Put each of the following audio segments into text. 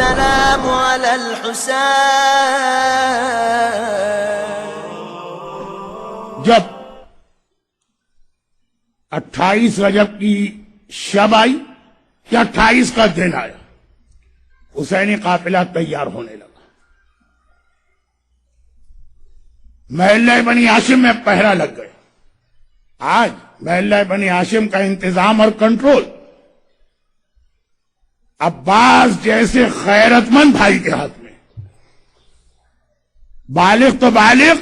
السلام على الحسين. جب 28 رجب کی شب آئی یا 28 کا دن آیا، حسینی قافلہ تیار ہونے لگا. محلہ بنی ہاشم میں پہرا لگ گئے. آج محلہ بنی ہاشم کا انتظام اور کنٹرول عباس جیسے غیرت مند بھائی کے ہاتھ میں. بالغ تو بالغ،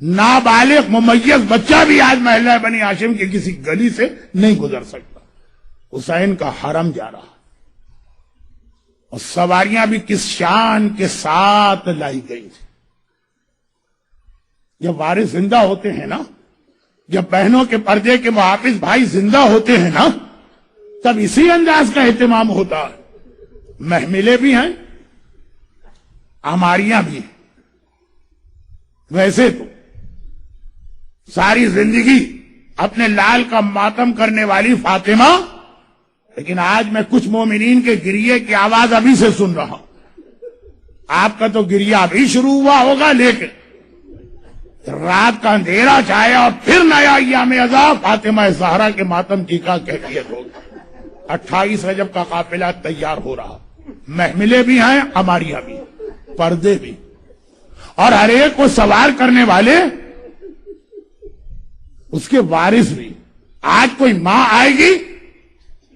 نابالغ ممیز بچہ بھی آج محلہ بنی ہاشم کی کسی گلی سے نہیں گزر سکتا. حسین کا حرم جا رہا اور سواریاں بھی کس شان کے ساتھ لائی گئی تھی. جب وارث زندہ ہوتے ہیں نا، جب بہنوں کے پردے کے محافظ بھائی زندہ ہوتے ہیں نا، تب اسی انداز کا اہتمام ہوتا ہے. محملیں بھی ہیں، ہماریاں بھی ہیں. ویسے تو ساری زندگی اپنے لال کا ماتم کرنے والی فاطمہ، لیکن آج میں کچھ مومنین کے گریے کی آواز ابھی سے سن رہا ہوں. آپ کا تو گریہ ابھی شروع ہوا ہوگا، لیکن رات کا اندھیرا چھایا اور پھر نیا ایام عذاب فاطمہ زہرا کے ماتم کی کا کیفیت ہوگی. 28 رجب کا قافلہ تیار ہو رہا. محملیں بھی ہیں، ہماریاں بھی، پردے بھی، اور ہر ایک کو سوار کرنے والے اس کے وارث بھی. آج کوئی ماں آئے گی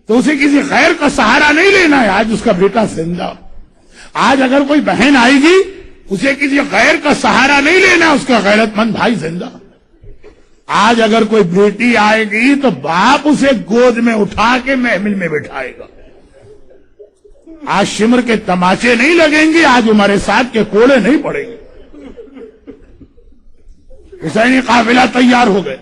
تو اسے کسی خیر کا سہارا نہیں لینا ہے، آج اس کا بیٹا زندہ. آج اگر کوئی بہن آئے گی اسے کسی غیر کا سہارا نہیں لینا، اس کا غیرت مند بھائی زندہ. آج اگر کوئی بیٹی آئے گی تو باپ اسے گود میں اٹھا کے محمل میں بٹھائے گا. آج شمر کے تماچے نہیں لگیں گے، آج ہمارے ساتھ کے کوڑے نہیں پڑیں گے. حسینی قافلہ تیار ہو گئے.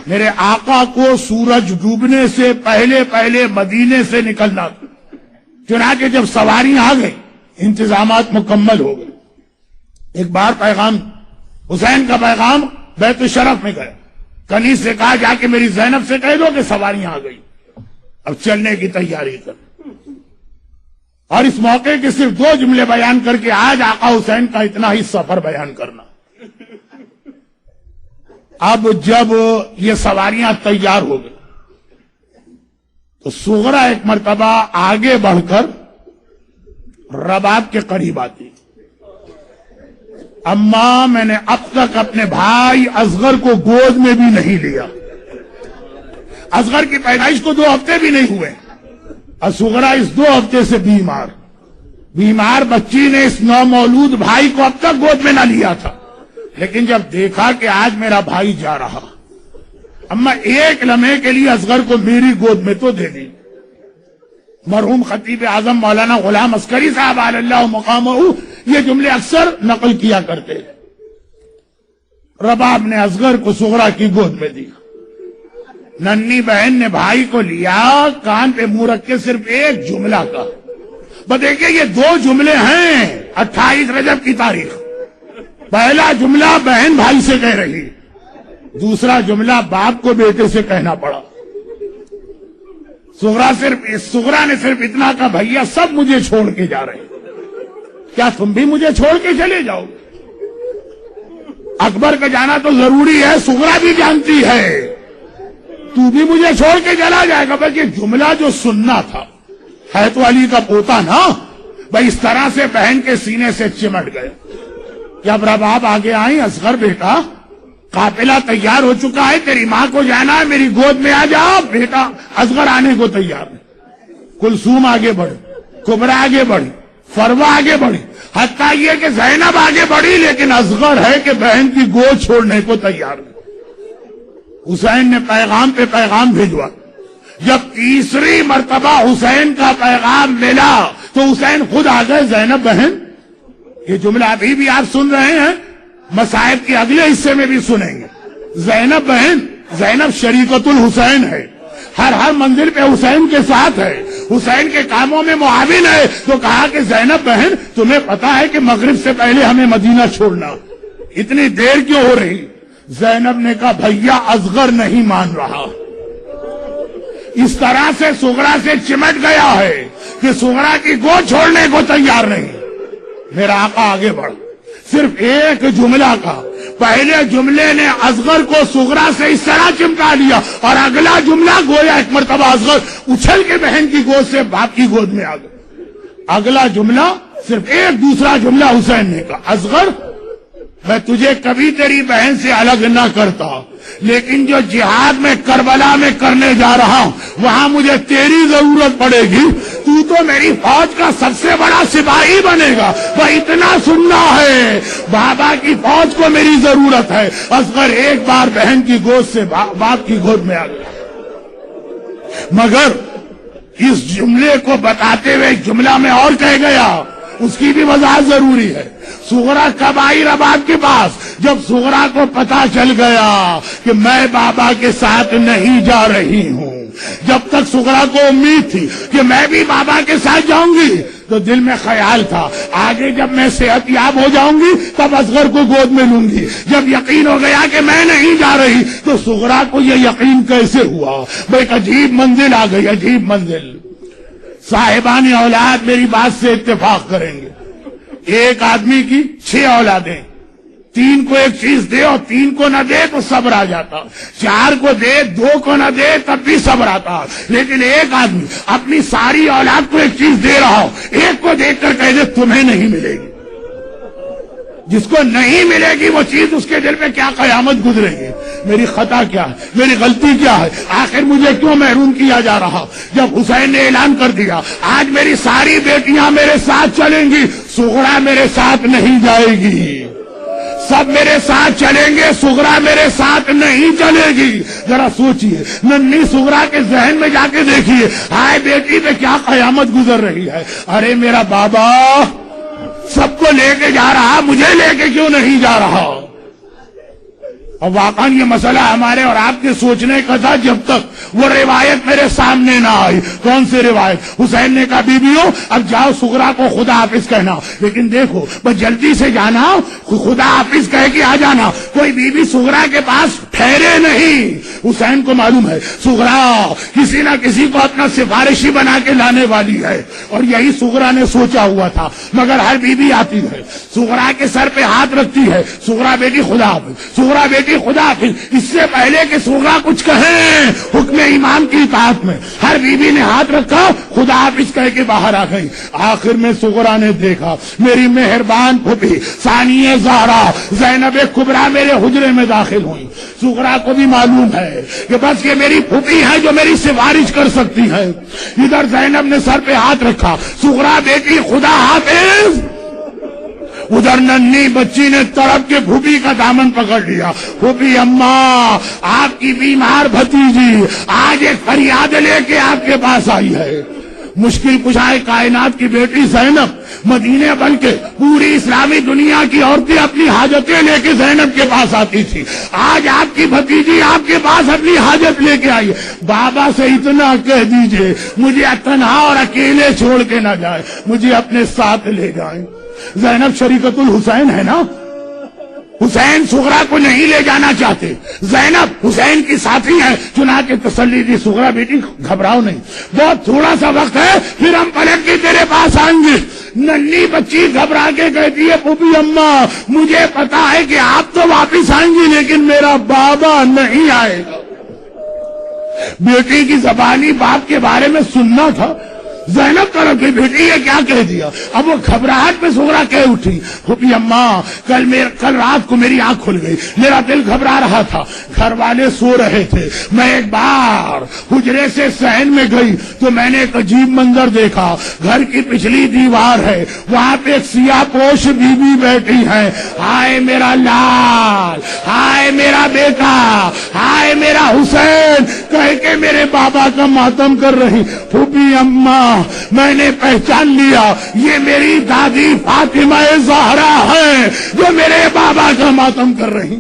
میرے آقا کو سورج ڈوبنے سے پہلے پہلے مدینے سے نکلنا تھا. چنانچہ جب سواریاں آ گئی، انتظامات مکمل ہو گئے. ایک بار پیغام، حسین کا پیغام بیت الشرف میں گیا. کنیز سے کہا جا کے میری زینب سے کہہ دو کہ سواریاں آ گئی، اب چلنے کی تیاری کر. اور اس موقع کے صرف 2 جملے بیان کر کے آج آقا حسین کا اتنا ہی سفر بیان کرنا. اب جب یہ سواریاں تیار ہو گئی تو صغرا ایک مرتبہ آگے بڑھ کر رباب کے قریب آتی. اماں، میں نے اب تک اپنے بھائی اصغر کو گود میں بھی نہیں لیا. اصغر کی پیدائش کو 2 ہفتے بھی نہیں ہوئے، اور صغرا اس 2 ہفتے سے بیمار بچی نے اس نومولود بھائی کو اب تک گود میں نہ لیا تھا. لیکن جب دیکھا کہ آج میرا بھائی جا رہا، اما ایک لمحے کے لیے اصغر کو میری گود میں تو دے دی. مرحوم خطیب اعظم مولانا غلام عسکری صاحب علی اللہ مقامہ یہ جملے اکثر نقل کیا کرتے. رباب نے اصغر کو صغرا کی گود میں دیا. ننھی بہن نے بھائی کو لیا، کان پہ منہ رکھ کے صرف ایک جملہ کہا. بس دیکھیے یہ 2 جملے ہیں 28 رجب کی تاریخ. پہلا جملہ بہن بھائی سے کہہ رہی، دوسرا جملہ باپ کو بیٹے سے کہنا پڑا. صغرا نے صرف اتنا کہا، بھیا سب مجھے چھوڑ کے جا رہے ہیں، کیا تم بھی مجھے چھوڑ کے چلے جاؤ؟ اکبر کا جانا تو ضروری ہے، صغرا بھی جانتی ہے تو بھی مجھے چھوڑ کے چلا جائے گا. بس یہ جملہ جو سننا تھا، حیات علی کا پوتا نا، بھائی اس طرح سے بہن کے سینے سے چمٹ گئے. جب رباب آگے آئی، اصغر بیٹا قافلہ تیار ہو چکا ہے، تیری ماں کو جانا ہے، میری گود میں آ جا. بیٹا اصغر آنے کو تیار ہے. کلثوم آگے بڑھی، کبرا آگے بڑھی، فروا آگے بڑھی، حتیٰ یہ کہ زینب آگے بڑھی، لیکن اصغر ہے کہ بہن کی گود چھوڑنے کو تیار نہیں. حسین نے پیغام پہ پیغام بھیجوا. جب تیسری مرتبہ حسین کا پیغام ملا تو حسین خود آ گئے. زینب بہن، یہ جملہ ابھی بھی آپ سن رہے ہیں، مصائب کے اگلے حصے میں بھی سنیں گے. زینب بہن، زینب شریکت الحسین ہے، ہر منزل پہ حسین کے ساتھ ہے، حسین کے کاموں میں معاون ہے. تو کہا کہ زینب بہن، تمہیں پتا ہے کہ مغرب سے پہلے ہمیں مدینہ چھوڑنا، اتنی دیر کیوں ہو رہی؟ زینب نے کہا بھیا اصغر نہیں مان رہا. اس طرح سے صغرا سے چمٹ گیا ہے کہ سغرا کی گود چھوڑنے کو تیار نہیں. میرا آقا آگے بڑھ، صرف ایک جملہ کا، پہلے جملے نے اصغر کو سغرا سے اس طرح چمٹا لیا، اور اگلا جملہ گویا ایک مرتبہ اصغر اچھل کے بہن کی گود سے باپ کی گود میں آ گیا. اگلا جملہ صرف ایک دوسرا جملہ حسین نے کہا، اصغر میں تجھے کبھی تیری بہن سے الگ نہ کرتا، لیکن جو جہاد میں کربلا میں کرنے جا رہا ہوں وہاں مجھے تیری ضرورت پڑے گی. تو میری فوج کا سب سے بڑا سپاہی بنے گا، وہ اتنا سننا ہے، بابا کی فوج کو میری ضرورت ہے. اصغر ایک بار بہن کی گود سے باپ کی گود میں آ گیا. مگر اس جملے کو بتاتے ہوئے ایک جملہ میں اور کہہ گیا، اس کی بھی وضاحت ضروری ہے. سغرا کب آئی رباط کے پاس؟ جب سغرا کو پتا چل گیا کہ میں بابا کے ساتھ نہیں جا رہی ہوں. جب تک سغرا کو امید تھی کہ میں بھی بابا کے ساتھ جاؤں گی تو دل میں خیال تھا آگے جب میں صحت یاب ہو جاؤں گی تب اصغر کو گود میں لوں گی. جب یقین ہو گیا کہ میں نہیں جا رہی تو سغرا کو یہ یقین کیسے ہوا؟ ایک عجیب منزل آ گئی، عجیب منزل. صاحبان اولاد میری بات سے اتفاق کریں گے، ایک آدمی کی 6 اولادیں، 3 کو ایک چیز دے اور 3 کو نہ دے تو صبر آ جاتا، 4 کو دے 2 کو نہ دے تب بھی صبر آتا. لیکن ایک آدمی اپنی ساری اولاد کو ایک چیز دے رہا ہو، ایک کو دیکھ کر کہہ دے تمہیں نہیں ملے گی. جس کو نہیں ملے گی وہ چیز اس کے دل میں کیا قیامت گزرے گی. میری خطا کیا ہے، میری غلطی کیا ہے، آخر مجھے کیوں محروم کیا جا رہا؟ جب حسین نے اعلان کر دیا آج میری ساری بیٹیاں میرے ساتھ چلیں گی، سغرا میرے ساتھ نہیں جائے گی. سب میرے ساتھ چلیں گے، سغرا میرے ساتھ نہیں چلے گی. ذرا سوچئے، ننھی سغرا کے ذہن میں جا کے دیکھیے، ہائے بیٹی پہ کیا قیامت گزر رہی ہے. ارے میرا بابا سب کو لے کے جا رہا، مجھے لے کے کیوں نہیں جا رہا؟ اور واقعاً یہ مسئلہ ہمارے اور آپ کے سوچنے کا تھا جب تک وہ روایت میرے سامنے نہ آئی. کون سی روایت؟ حسین نے کہا بیویوں اب جاؤ سغرا کو خدا حافظ کہنا، لیکن دیکھو بس جلدی سے جانا، خدا حافظ کہہ کے آ جانا. کوئی بیوی سغرا کے پاس ٹھہرے نہیں. حسین کو معلوم ہے سغرا کسی نہ کسی کو اپنا سفارشی بنا کے لانے والی ہے، اور یہی سغرا نے سوچا ہوا تھا. مگر ہر بیوی آتی ہے، سغرا کے سر پہ ہاتھ رکھتی ہے، سغرا بیٹی خدا حافظ، سغرا بیٹی خدا حافظ. اس سے پہلے کہ سغرا کچھ کہیں حکم امام کی اطاعت میں ہر بیوی نے ہاتھ رکھا، خدا حافظ کہہ کے باہر آ گئی. آخر میں سغرا نے دیکھا میری مہربان پھوپھی ثانیہ زہرا زینب کبریٰ میرے حجرے میں داخل ہوئی. سغرا کو بھی معلوم ہے کہ بس یہ میری پھوپھی ہے جو میری سفارش کر سکتی ہے. ادھر زینب نے سر پہ ہاتھ رکھا، سغرا بیٹی خدا حافظ. ادھر ننھی بچی نے تڑپ کے پھوپھی کا دامن پکڑ لیا. پھوپھی اماں آپ کی بیمار بھتیجی آج ایک فریاد لے کے آپ کے پاس آئی ہے. مشکل کشائے کائنات کی بیٹی زینب مدینے بن کے پوری اسلامی دنیا کی عورتیں اپنی حاجتیں لے کے زینب کے پاس آتی تھی. آج آپ کی بھتیجی آپ کے پاس اپنی حاجت لے کے آئی. بابا سے اتنا کہہ دیجئے مجھے تنہا اور اکیلے چھوڑ کے نہ جائے، مجھے اپنے ساتھ لے جائیں. زینب شریکت الحسین ہے نا، حسین سغرا کو نہیں لے جانا چاہتے، زینب حسین کی ساتھی ہے. چنانچہ تسلی دی سغرا بیٹی گھبراؤ نہیں، بہت تھوڑا سا وقت ہے پھر ہم پلٹ کے تیرے پاس آئیں گے. ننھی بچی گھبرا کے کہتی ہے پھوپھی اماں مجھے پتا ہے کہ آپ تو واپس آئیں گی لیکن میرا بابا نہیں آئے گا. بیٹی کی زبانی باپ کے بارے میں سننا تھا. زینب طرف کی بیٹی یہ کیا کہہ دیا؟ اب وہ گھبراہٹ میں سغرا کہہ اٹھی پھوپھی اماں کل رات کو میری آنکھ کھل گئی، میرا دل گھبرا رہا تھا، گھر والے سو رہے تھے، میں ایک بار حجرے سے صحن میں گئی تو میں نے ایک عجیب منظر دیکھا. گھر کی پچھلی دیوار ہے، وہاں پہ ایک سیاہ پوش بیوی بیٹھی ہے. ہائے میرا لال، ہائے میرا بیٹا، ہائے میرا حسین کہہ کے میرے بابا کا ماتم کر رہی. پھوپھی اماں میں نے پہچان لیا یہ میری دادی فاطمہ زہرا ہے جو میرے بابا کا ماتم کر رہی.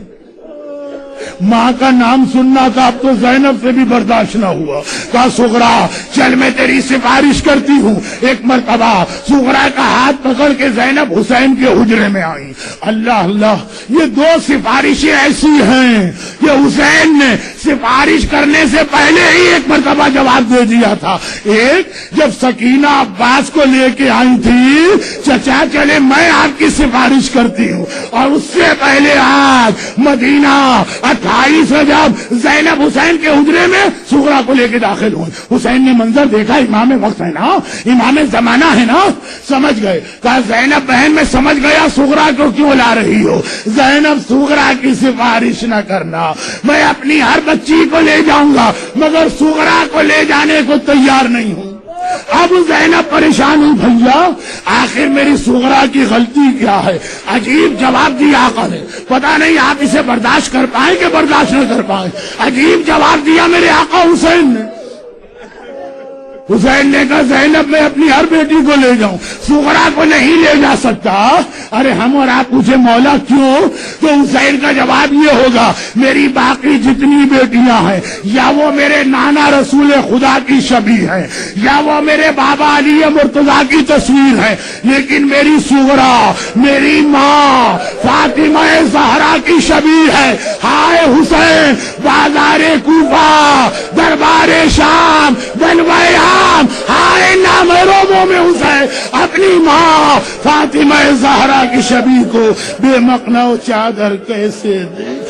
ماں کا نام سننا تھا، اب تو زینب سے بھی برداشت نہ ہوا، کہا سغرا چل میں تیری سفارش کرتی ہوں۔ ایک مرتبہ سغرا کا ہاتھ پکڑ کے زینب حسین کے حجرے میں آئی۔ اللہ اللہ، یہ دو سفارشیں ایسی ہیں کہ حسین نے سفارش کرنے سے پہلے ہی ایک مرتبہ جواب دے دیا تھا۔ ایک جب سکینہ عباس کو لے کے آئی تھی، چچا چلے میں آپ کی سفارش کرتی ہوں، اور اس سے پہلے آج مدینہ 28 رجب زینب حسین کے حجرے میں سغرا کو لے کے داخل ہوئی۔ حسین نے منظر دیکھا، امام وقت ہے نا، امام زمانہ ہے نا، سمجھ گئے، کہا زینب بہن میں سمجھ گیا سغرا کو کیوں لا رہی ہو۔ زینب سغرا کی سفارش نہ کرنا، میں اپنی ہر بچی کو لے جاؤں گا مگر سغرا کو لے جانے کو تیار نہیں ہوں۔ اب زینب پریشان ہوئی، بھیا آخر میری سغرا کی غلطی کیا ہے؟ عجیب جواب دیا آقا نے، پتہ نہیں آپ اسے برداشت کر پائیں کہ برداشت نہ کر پائیں۔ عجیب جواب دیا میرے آقا حسین نے۔ حسین نے کہا زینب میں اپنی ہر بیٹی کو لے جاؤں، سغرا کو نہیں لے جا سکتا۔ ارے ہم اور آپ پوچھے مولا کیوں؟ تو حسین کا جواب یہ ہوگا میری باقی جتنی بیٹیاں ہیں یا وہ میرے نانا رسول خدا کی شبیہ ہیں یا وہ میرے بابا علی مرتضیٰ کی تصویر ہے، لیکن میری سغرا میری ماں فاطمہ زہرا کی شبیہ ہے۔ ہائے حسین، بازار کوفہ، دربار شام، بنوائے ہائے نامحرموں میں حسین اپنی ماں فاطمہ زہرا کی شبیہ کو بے مقنع چادر کیسے دے۔